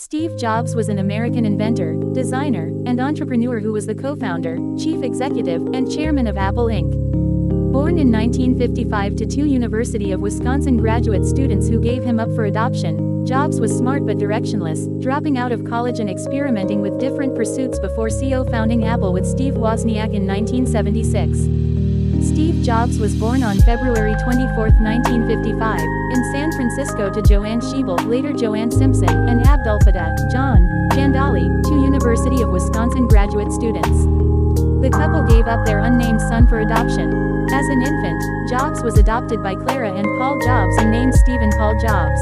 Steve Jobs was an American inventor, designer, and entrepreneur who was the co-founder, chief executive, and chairman of Apple Inc. Born in 1955 to two University of Wisconsin graduate students who gave him up for adoption, Jobs was smart but directionless, dropping out of college and experimenting with different pursuits before co-founding Apple with Steve Wozniak in 1976. Steve Jobs was born on February 24, 1955, in San Francisco to Joanne Schiebel, later Joanne Simpson, and Abdulfatah John Jandali, two University of Wisconsin graduate students. The couple gave up their unnamed son for adoption. As an infant, Jobs was adopted by Clara and Paul Jobs and named Stephen Paul Jobs.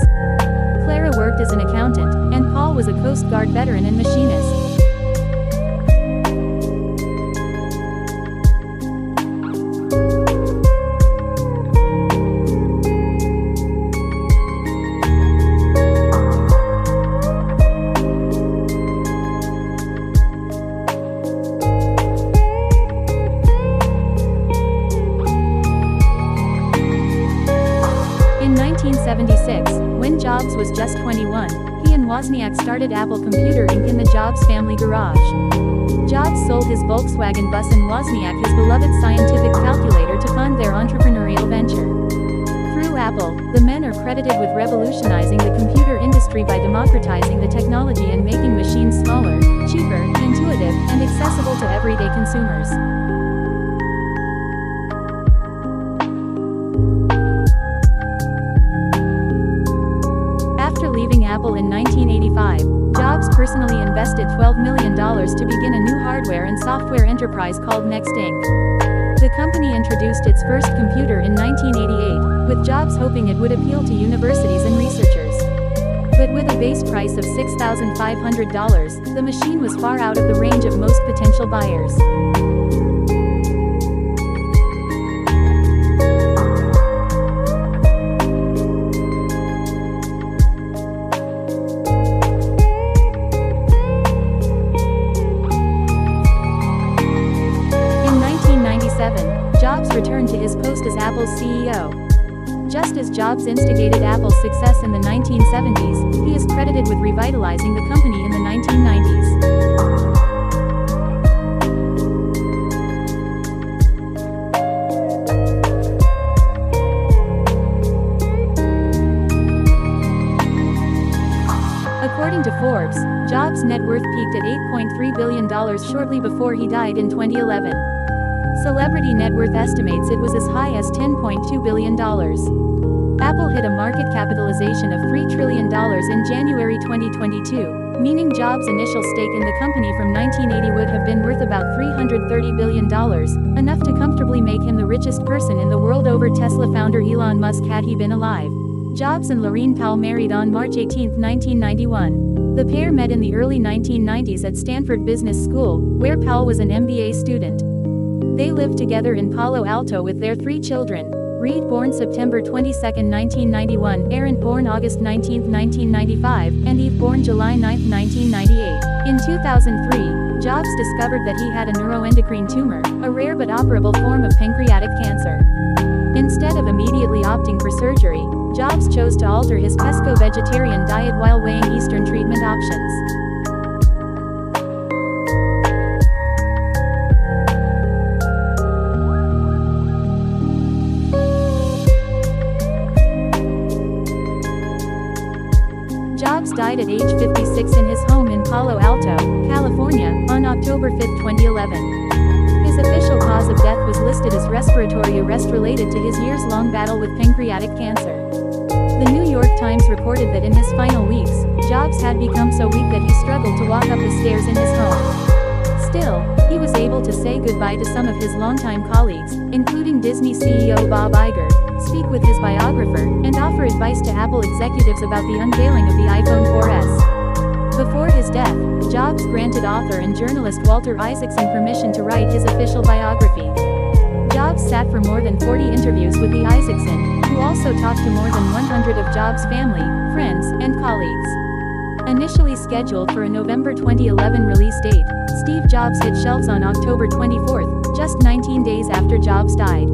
Clara worked as an accountant, and Paul was a Coast Guard veteran and machinist. In 1976, when Jobs was just 21, he and Wozniak started Apple Computer Inc. in the Jobs family garage. Jobs sold his Volkswagen bus and Wozniak his beloved scientific calculator to fund their entrepreneurial venture. Through Apple, the men are credited with revolutionizing the computer industry by democratizing the technology and making machines smaller, cheaper, intuitive, and accessible to everyday consumers. After leaving Apple in 1985, Jobs personally invested $12 million to begin a new hardware and software enterprise called Next Inc. The company introduced its first computer in 1988, with Jobs hoping it would appeal to universities and researchers. But with a base price of $6,500, the machine was far out of the range of most potential buyers. Jobs returned to his post as Apple's CEO. Just as Jobs instigated Apple's success in the 1970s, he is credited with revitalizing the company in the 1990s. According to Forbes, Jobs' net worth peaked at $8.3 billion shortly before he died in 2011. Celebrity net worth estimates it was as high as $10.2 billion. Apple hit a market capitalization of $3 trillion in January 2022, meaning Jobs' initial stake in the company from 1980 would have been worth about $330 billion, enough to comfortably make him the richest person in the world over Tesla founder Elon Musk had he been alive. Jobs and Laurene Powell married on March 18, 1991. The pair met in the early 1990s at Stanford Business School, where Powell was an MBA student. They lived together in Palo Alto with their three children: Reed, born September 22, 1991, Aaron, born August 19, 1995, and Eve, born July 9, 1998. In 2003, Jobs discovered that he had a neuroendocrine tumor, a rare but operable form of pancreatic cancer. Instead of immediately opting for surgery, Jobs chose to alter his pesco-vegetarian diet while weighing Eastern treatment options. Jobs died at age 56 in his home in Palo Alto, California, on October 5, 2011. His official cause of death was listed as respiratory arrest related to his years-long battle with pancreatic cancer. The New York Times reported that in his final weeks, Jobs had become so weak that he struggled to walk up the stairs in his home. Still, he was able to say goodbye to some of his longtime colleagues, including Disney CEO Bob Iger, speak with his biographer, and offer advice to Apple executives about the unveiling of the iPhone 4S. Before his death, Jobs granted author and journalist Walter Isaacson permission to write his official biography. Jobs sat for more than 40 interviews with the Isaacson, who also talked to more than 100 of Jobs' family, friends, and colleagues. Initially scheduled for a November 2011 release date, Steve Jobs hit shelves on October 24, just 19 days after Jobs died.